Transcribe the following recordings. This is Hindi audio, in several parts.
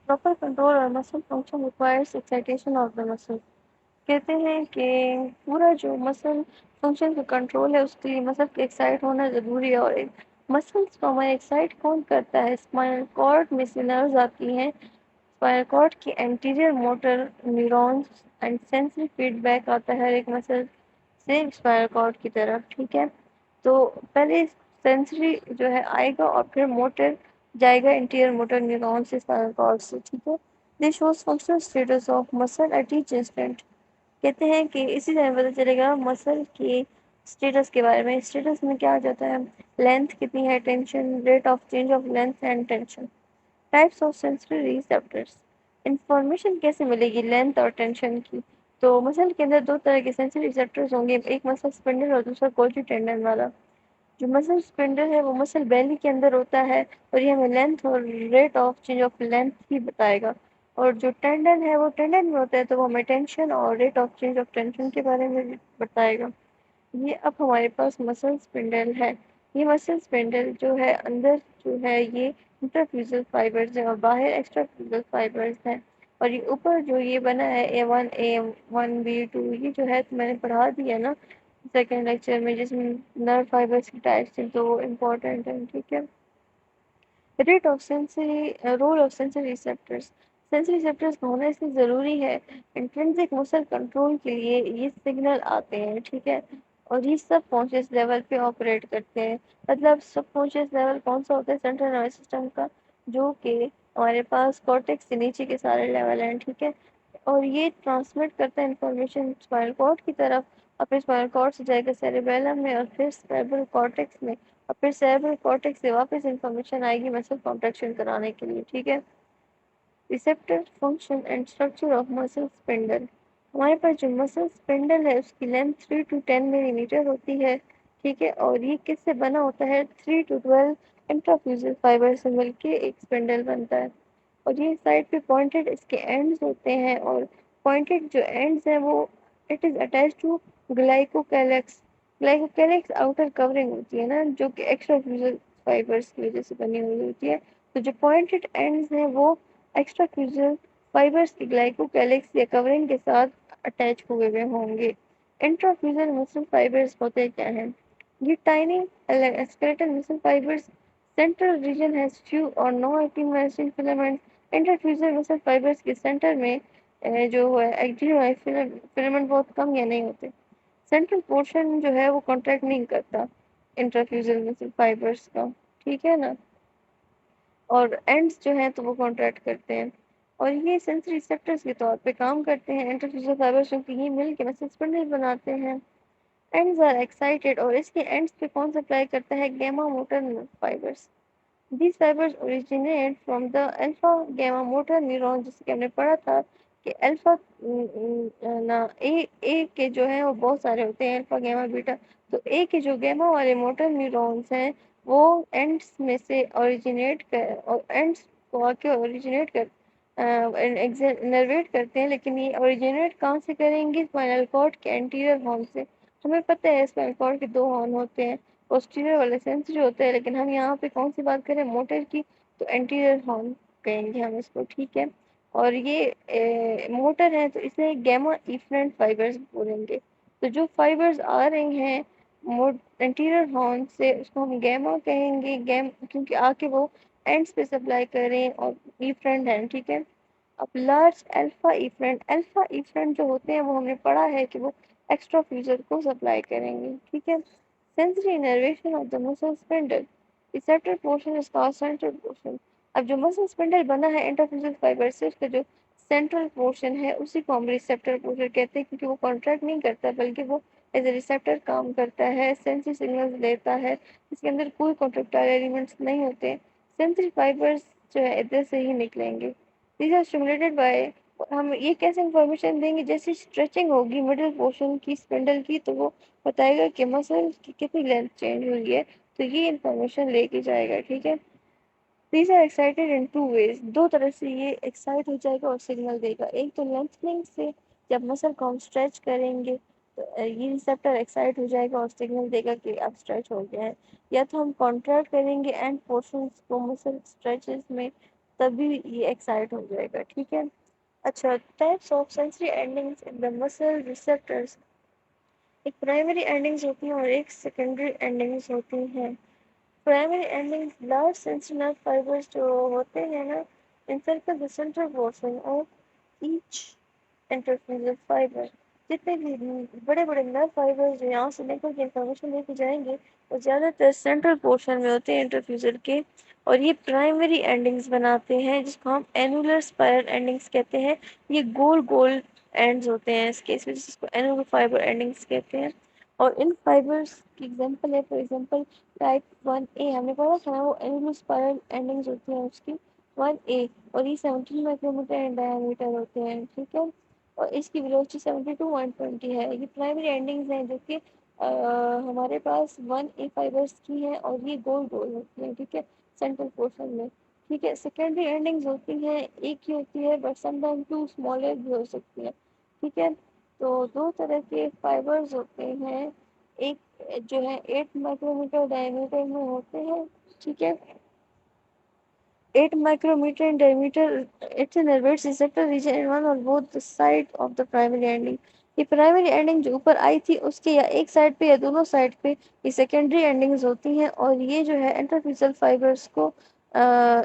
प्रॉपर कंट्रोल और muscle function requires excitation of the muscle. कहते हैं कि पूरा जो मसल फंक्शन का कंट्रोल है उसके लिए मसल का एक्साइट होना ज़रूरी है। और मसल्स को हमारे एक्साइट कौन करता है? स्पाइनल कॉर्ड में से नर्व्स आती हैं। स्पाइनल कॉर्ड की anterior motor neurons and sensory feedback आता है हर एक मसल से स्पाइनल कॉर्ड की तरफ। ठीक है, तो पहले सेंसरी जो है आएगा और फिर मोटर जाएगा इंटीरियर मोटर न्यूरॉन से स्पाइनल कॉर्ड से। ठीक है, this shows functional status of muscle at each instant. कहते हैं कि इसी तरह पता चलेगा मसल के स्टेटस के बारे में। स्टेटस में क्या आ जाता है? लेंथ कितनी है, tension, rate of change of length and tension. Types of sensory receptors. Information कैसे मिलेगी लेंथ और टेंशन की? तो मसल के अंदर दो तरह के सेंसरी रिसेप्टर्स होंगे, एक मसल स्पिंडल और दूसरा गोल्जी टेंडन वाला। जो मसल स्पिंडल है वो मसल बेली के अंदर होता है और ये हमें लेंथ और rate of change of length ही बताएगा। और जो टेंडन है वो टेंडन में होता है तो वो हमें टेंशन और rate of change of tension के बारे में भी बताएगा। ये अब हमारे पास मसल स्पिंडल है। ये मसल स्पिंडल जो है अंदर जो है ये इंटरफ्यूजल फाइबर्स है और बाहर एक्स्ट्राफ्यूजल फाइबर्स हैं। और ये ऊपर जो ये बना है A1 A1 B2, ये जो है तो मैंने पढ़ा दिया ना सेकेंड लेक्चर में जिसमें नर्व फाइबर्स की टाइप्स थी, तो वो इम्पोर्टेंट है। ठीक है, rate of sensory role of sensory receptors. Sensory receptors का होना इसलिए ज़रूरी है, इंट्रिंसिक मसल कंट्रोल के लिए ये सिग्नल आते हैं। ठीक है, और ये सब कॉन्शियस लेवल पे ऑपरेट करते हैं। मतलब सब कॉन्शियस लेवल कौन सा होता है? सेंट्रल नर्वस सिस्टम का, जो कि हमारे पास कॉर्टेक्स से नीचे के सारे लेवल हैं। ठीक है, और ये ट्रांसमिट करता है इंफॉर्मेशन स्पाइनल कॉर्ड की तरफ और फिर स्पाइनल कॉर्ड से जाएगा सेरेबेलम में और फिर सेरेब्रल कॉर्टेक्स में और फिर सेरेब्रल कॉर्टेक्स से वापस इंफॉर्मेशन आएगी मसल कॉन्ट्रैक्शन कराने के लिए। ठीक है, receptor function and structure of muscle spindle. हमारे पास जो मसल स्पिंडल है उसकी लेंथ 3 to 10 मिलीमीटर होती है। ठीक है, और ये किससे बना होता है? 3 to 12 इंट्राफ्यूजल फाइबर से मिलके एक स्पिंडल बनता है। और ये साइड पे पॉइंटेड इसके एंड्स होते हैं और पॉइंटेड जो एंड्स हैं वो it is attached to glycocalyx. Glycocalyx outer covering होती है ना, जो कि एक्स्ट्राफ्यूजल फाइबर्स की वजह से बनी हुई होती है। तो जो पॉइंटेड एंड्स हैं वो एक्स्ट्राफ्यूजल फाइबर्स की ग्लाइकोकैलेक्स या कवरिंग के साथ अटैच हुए हुए होंगे। इंट्राफ्यूजल मसल फाइबर्स होते क्या हैं? ये tiny skeletal muscle fibers central region has few or no actin myosin filaments। Intrafusal muscle fibres के सेंटर में जो है एक्टिन फिलामेंट बहुत कम या नहीं होते। सेंट्रल पोर्शन जो है वो कॉन्ट्रैक्ट नहीं करता इंटरफ्यूजल मसल फाइबर्स का। ठीक है ना, और एंड्स जो हैं तो वो कॉन्ट्रैक्ट करते हैं और ये सेंसरी रिसेप्टर्स के तौर पे काम करते हैं। इंटरफ्यूजल फाइबर्स क्योंकि ये मिल के मसल स्पिंडल बनाते हैं। एंड्स आर एक्साइटेड और इसके एंड्स पे कौन सप्लाई करता है? Gamma motor fibres. These fibers originate from the alpha gamma motor neuron, जैसे कि हमने पढ़ा था कि अल्फा ना ए के जो है वो बहुत सारे होते हैं, अल्फा गैमा बीटा। तो ए के जो गैमा वाले मोटर न्यूरॉन्स हैं वो एंड्स में से ओरिजिनेट कर और एंड्स को आके ओरिजिनेट कर इनर्वेट करते हैं। लेकिन ये ओरिजिनेट कहाँ से करेंगे? स्पाइनल कॉर्ड के एंटीरियर हॉर्न से। हमें पता है स्पाइनल कॉर्ड के दो हॉर्न होते हैं, पोस्टीरियर वाले सेंसरी होते हैं, लेकिन हम यहाँ पे कौन सी बात करें? मोटर की, तो एंटीरियर हॉर्न कहेंगे हम इसको। ठीक है, और ये मोटर है तो इसे गैमा इफरेंट फाइबर्स बोलेंगे। तो जो फाइबर्स आ रही हैं एंटीरियर हॉर्न से उसको हम गैमा कहेंगे, गैम क्योंकि आके वो एंड्स पे सप्लाई कर रहे हैं और इफरेंट है। ठीक है, अब लार्ज अल्फा इफरेंट जो होते हैं वो हमने पढ़ा है कि वो एक्स्ट्रा फ्यूजर को सप्लाई करेंगे। ठीक है, sensory innervation of the muscle spindle। Receptor portion इसका सेंट्रल पोर्शन। अब जो मसल स्पिंडल बना है इंटरफ्यूजल फाइबर से उसका जो सेंट्रल पोर्शन है उसी को हम रिसेप्टर पोर्शन कहते हैं, क्योंकि वो कॉन्ट्रैक्ट नहीं करता बल्कि वो एज ए रिसेप्टर काम करता है, सेंसरी सिग्नल्स लेता है। इसके अंदर कोई कॉन्ट्रैक्टाइल एलिमेंट्स नहीं होते। सेंसरी फाइबर्स जो है इधर से ही निकलेंगे। These are stimulated by. हम ये कैसे इंफॉर्मेशन देंगे? जैसे स्ट्रेचिंग होगी मिडिल पोर्शन की स्पिंडल की तो वो बताएगा कि मसल की कितनी लेंथ चेंज हुई है, तो ये इंफॉर्मेशन लेके जाएगा। ठीक है, these are excited in two ways. दो तरह से ये एक्साइट हो जाएगा और सिग्नल देगा। एक तो लेंथनिंग से, जब मसल को हम स्ट्रेच करेंगे तो ये रिसेप्टर एक्साइट हो जाएगा और सिग्नल देगा कि अब स्ट्रेच हो गया है। या तो हम कॉन्ट्रैक्ट करेंगे एंड पोर्शंस को मसल स्ट्रेचेस में तभी ये एक्साइट हो जाएगा, ठीक है। अच्छा, types of sensory endings in the muscle receptors. एक प्राइमरी एंडिंग्स होती हैं और एक सेकेंडरी एंडिंग्स होती हैं। Primary endings large sensory nerve fibres जो होते हैं ना, encircle the central portion of each interfacial fiber। जितने भी बड़े बड़े नर्व फाइबर्स जो यहाँ से निकल के इंफॉर्मेशन लेके जाएंगे वो ज़्यादातर सेंट्रल पोर्शन में होते हैं इंटरफ्यूजर के, और ये प्राइमरी एंडिंग्स बनाते हैं जिसको हम एनुलर स्पाइरल एंडिंग्स कहते हैं। ये गोल गोल एंड्स होते हैं इसके, इस वजह से इसको एनुलर फाइबर एंडिंग्स कहते हैं। और इन फाइबर्स की एग्जांपल है, फॉर एग्जांपल टाइप 1A हमने पढ़ा था ना, वो एनुलर स्पाइरल एंडिंग्स होती हैं उसकी 1A, और ये 17 माइक्रोमीटर इन डायमीटर होते हैं, ठीक है। और इसकी वेलोसिटी 72 120 है। ये प्राइमरी एंडिंग्स हैं जो कि हमारे पास 1A फाइबर्स की हैं और ये गोल गोल होती हैं, ठीक है, सेंट्रल पोर्शन में, ठीक है। सेकेंडरी एंडिंग्स होती हैं, एक ही होती है बट समटाइम टू स्मॉलर भी हो सकती है, ठीक है। तो दो तरह के फाइबर्स होते हैं, एक जो है 8 माइक्रोमीटर डायमीटर में होते हैं, ठीक है। 8 micrometer in diameter, it innervates receptor region in one or both the side of the primary ending। ये प्राइमरी एंडिंग जो ऊपर आई थी उसके या एक साइड पे या दोनों साइड पे ये सेकेंडरी एंडिंग्स होती हैं, और ये जो है इंटरफिजियल फाइबर्स को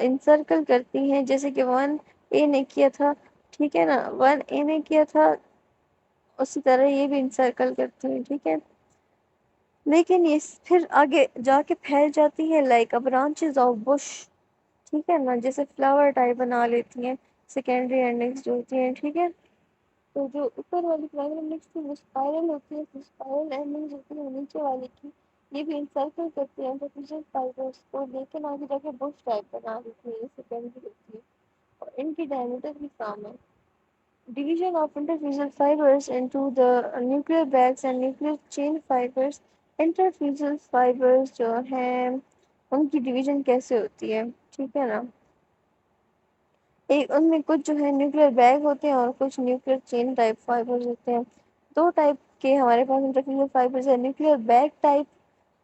इंसर्कल करती हैं, जैसे कि 1A ने किया था, ठीक है ना, 1A ने किया था उसी तरह ये भी इंसर्कल करती हैं, ठीक है। लेकिन ये फिर आगे जाके फैल जाती है like a branches of Bush, ठीक है ना, जैसे फ्लावर टाइप बना लेती हैं सेकेंडरी एंडिंग्स जो होती हैं, ठीक है। तो जो ऊपर वाली प्राइमरी एंडिंग्स थी वो स्पाइरल होती है, स्पाइरल एंडिंग्स होती है नीचे वाली की, ये भी इंसर्कल करती है इंटरफिशियल फाइबर्स को, लेकिन आगे जाके बुश टाइप बना देती है, ये सेकेंडरी होती है और इनकी डायमीटर भी कम है। Division of interphysial fibers into the nuclear bags and nuclear chain fibers। interphysial fibers जो हैं उनकी डिवीजन कैसे होती है, ठीक है ना। एक उनमें कुछ जो है न्यूक्लियर बैग होते हैं और कुछ न्यूक्लियर चेन टाइप फाइबर्स होते हैं। दो टाइप के हमारे पास इंटरफिजियल फाइबर्स है, न्यूक्लियर बैग टाइप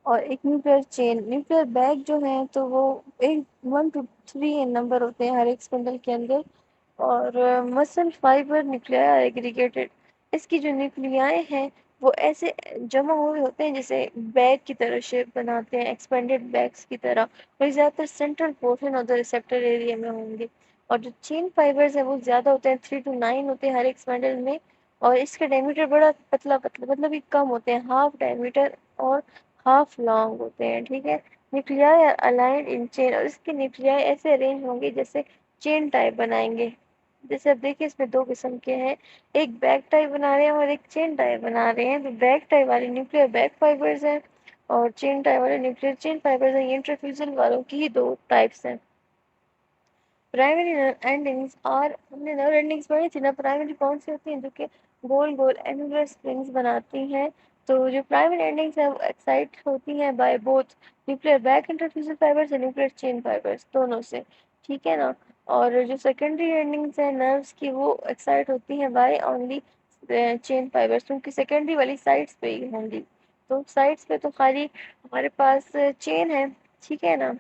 और एक न्यूक्लियर चेन। न्यूक्लियर बैग जो है तो वो एक 1 to 3 इन नंबर होते हैं हर एक स्पिंडल के अंदर, और मसल फाइबर न्यूक्लियाई एग्रीगेटेड। इसकी जो न्यूक्लियाई हैं वो ऐसे जमा हुए होते हैं जैसे बैग की तरह शेप बनाते हैं, एक्सपेंडेड बैग्स की तरह, और ये ज़्यादातर central portion of the receptor area में होंगे। और जो चेन फाइबर्स हैं वो ज़्यादा होते हैं, 3 to 9 होते हैं हर एक स्पेंडल में, और इसका डायमीटर बड़ा पतला पतला मतलब ये कम होते हैं, हाफ डायमीटर और हाफ लॉन्ग होते हैं, ठीक है। Nuclei are aligned in chain, और इसके न्यूक्लियाई ऐसे अरेंज होंगे जैसे चेन टाइप बनाएंगे। जैसे अब देखिए इसमें दो किस्म के हैं, एक बैक टाइप बना रहे हैं और एक चेन टाइप बना रहे हैं। तो बैक टाइप वाले न्यूक्लियर बैक फाइबर्स हैं और चेन टाइप वाले न्यूक्लियर चेन फाइबर्स हैं। ये इंटरफ्यूजल वालों की ही दो टाइप्स हैं। प्राइमरी एंडिंग्स और हमने नर्व एंडिंग्स पढ़ी थी ना, प्राइमरी कौन सी होती हैं, जो कि गोल गोल एनुलर स्प्रिंग्स बनाती हैं। तो जो प्राइमरी एंडिंग्स है वो एक्साइट होती हैं by both nuclear bag intrafusal fibres और न्यूक्लियर चेन फाइबर्स दोनों से, ठीक है ना। और जो सेकेंडरी एंडिंग्स है नर्व्स की वो एक्साइट होती हैं बाय ओनली चेन फाइबर्स, क्योंकि सेकेंडरी वाली साइड्स पे ही होंगी। तो साइड्स पे तो खाली हमारे पास चेन है, ठीक है ना।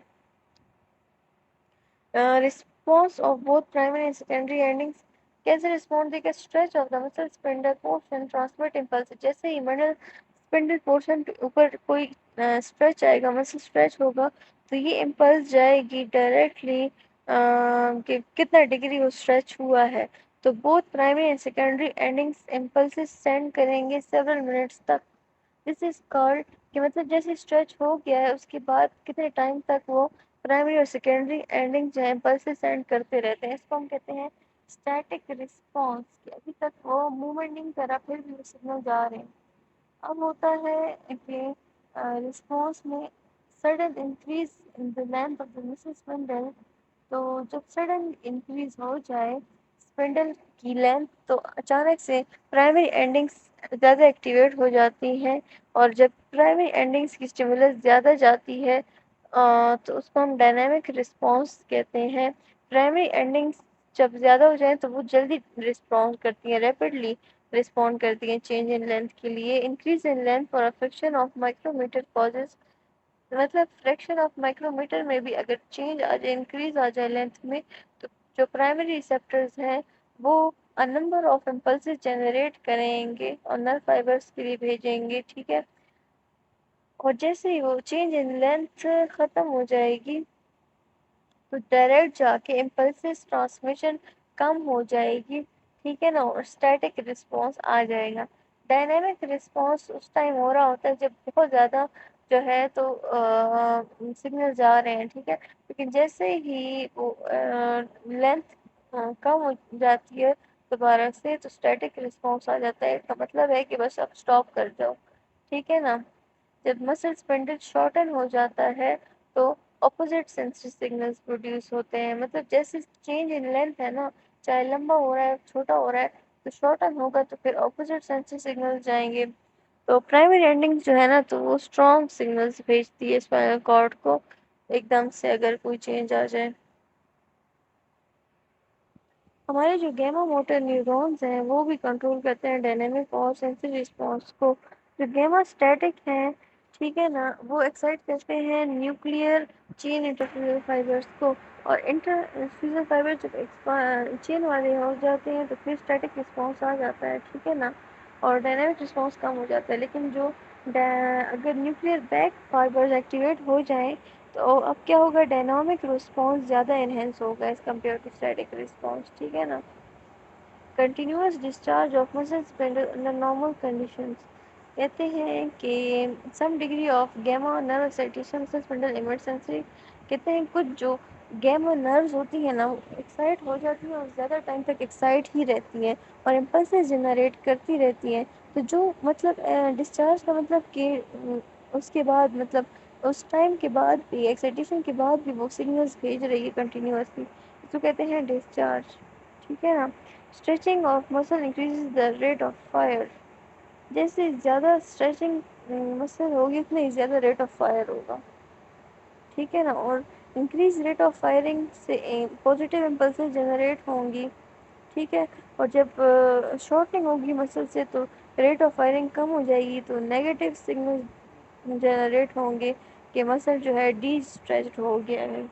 Response of both primary and secondary endings। कैसे रिस्पॉन्ड देगा, stretch of the muscle spindle portion transmit impulse. जैसे ही मसल स्पिंडल पोर्शन के ऊपर कोई स्ट्रेच आएगा, मसल स्ट्रेच होगा, तो ये इम्पल्स जाएगी डायरेक्टली कि कितना डिग्री वो स्ट्रेच हुआ है। तो both primary and secondary endings impulses send करेंगे सेवरल मिनट्स तक। दिस इज कॉल्ड कि मतलब जैसे स्ट्रेच हो गया है उसके बाद कितने टाइम तक वो प्राइमरी और सेकेंडरी एंडिंग जो है इम्पल्सेस सेंड करते रहते हैं, इसको हम कहते हैं स्टैटिक रिस्पॉन्स। कि अभी तक वो मूवमेंट नहीं करा फिर भी वो सिग्नल जा रहे हैं। अब होता है कि रिस्पॉन्स में sudden increase in the length of the muscle spindle. तो जब सडन इंक्रीज हो जाए स्पिंडल की लेंथ तो अचानक से प्राइमरी एंडिंग्स ज़्यादा एक्टिवेट हो जाती हैं, और जब प्राइमरी एंडिंग्स की स्टिमुलस ज़्यादा जाती है तो उसको हम डायनामिक रिस्पॉन्स कहते हैं। प्राइमरी एंडिंग्स जब ज़्यादा हो जाए तो वो जल्दी रिस्पॉन्ड करती हैं, रैपिडली रिस्पॉन्ड करती हैं चेंज इन लेंथ के लिए। Increase in length for a fraction of micrometre causes मतलब फ्रैक्शन ऑफ माइक्रोमीटर में भी अगर चेंज आ जाए, इंक्रीज आ जाए लेंथ में, तो जो प्राइमरी रिसेप्टर्स हैं वो a number of impulses generate करेंगे और नर्व फाइबर्स के लिए भेजेंगे, ठीक है। और जैसे ही वो चेंज इन लेंथ खत्म हो जाएगी तो डायरेक्ट जाके इम्पल्सिस ट्रांसमिशन कम हो जाएगी, ठीक है ना, और स्टैटिक रिस्पॉन्स आ जाएगा। डायनेमिक रिस्पॉन्स उस टाइम हो रहा होता है जब बहुत ज़्यादा जो है तो सिग्नल जा रहे हैं, ठीक है। लेकिन जैसे ही वो लेंथ कम हो जाती है दोबारा से, तो स्टैटिक रिस्पॉन्स आ जाता है। इसका मतलब है कि बस अब स्टॉप कर जाओ, ठीक है ना। जब मसल स्पेंडल शॉर्टन हो जाता है तो ऑपोजिट सेंसरी सिग्नल्स प्रोड्यूस होते हैं। मतलब जैसे चेंज इन लेंथ है ना, चाहे लंबा हो रहा है छोटा हो रहा है, तो शॉर्टन होगा तो फिर ऑपोजिट सेंसरी सिग्नल्स जाएंगे। तो प्राइमरी एंडिंग जो है ना, तो वो स्ट्रॉन्ग सिग्नल्स भेजती है स्पाइनल कॉर्ड को एकदम से अगर कोई चेंज आ जाए। हमारे जो गैमा मोटर न्यूरॉन्स हैं वो भी कंट्रोल करते हैं डायनेमिक और सेंसरी रिस्पॉन्स को। जो गैमा स्टैटिक हैं, ठीक है ना, वो एक्साइट करते हैं न्यूक्लियर चेन इंटरफ्यूजन फाइबर्स को। और इंटरफ्यूजन फाइबर जब चेन वाले हो जाते हैं तो फिर स्टैटिक रिस्पॉन्स आ जाता है, ठीक है ना, और डायनेमिक रिस्पॉन्स कम हो जाता है। लेकिन जो अगर न्यूक्लियर बैक फाइबर्स एक्टिवेट हो जाएं तो अब क्या होगा, डायनामिक रिस्पॉन्स ज़्यादा इनहेंस होगा as compare to static response, ठीक है ना। Continuous discharge of muscle spindle under normal conditions, कहते हैं कि some degree of gamma nerve excitation muscle spindle emerge sensory. कहते हैं कुछ जो गैमा नर्व्स होती हैं ना, वो एक्साइट हो जाती हैं और ज़्यादा टाइम तक एक्साइट ही रहती हैं और इम्पल्सेस जनरेट करती रहती हैं। तो जो मतलब डिस्चार्ज का मतलब कि उसके बाद मतलब उस टाइम के बाद भी, एक्साइटेशन के बाद भी वो सिग्नल्स भेज रही है कंटिन्यूअसली, इसको कहते हैं डिस्चार्ज, ठीक है ना। Stretching of muscle increases the rate of fire. जैसे ज़्यादा स्ट्रेचिंग मसल होगी उतनी ही ज़्यादा रेट ऑफ फायर होगा, ठीक है ना। और इंक्रीज रेट ऑफ फायरिंग से पॉजिटिव इम्पल्सेस जनरेट होंगी, ठीक है। और जब शॉर्टनिंग होगी मसल से तो रेट ऑफ फायरिंग कम हो जाएगी, तो नेगेटिव सिग्नल जनरेट होंगे कि मसल जो है डी स्ट्रेच्ड हो गया है।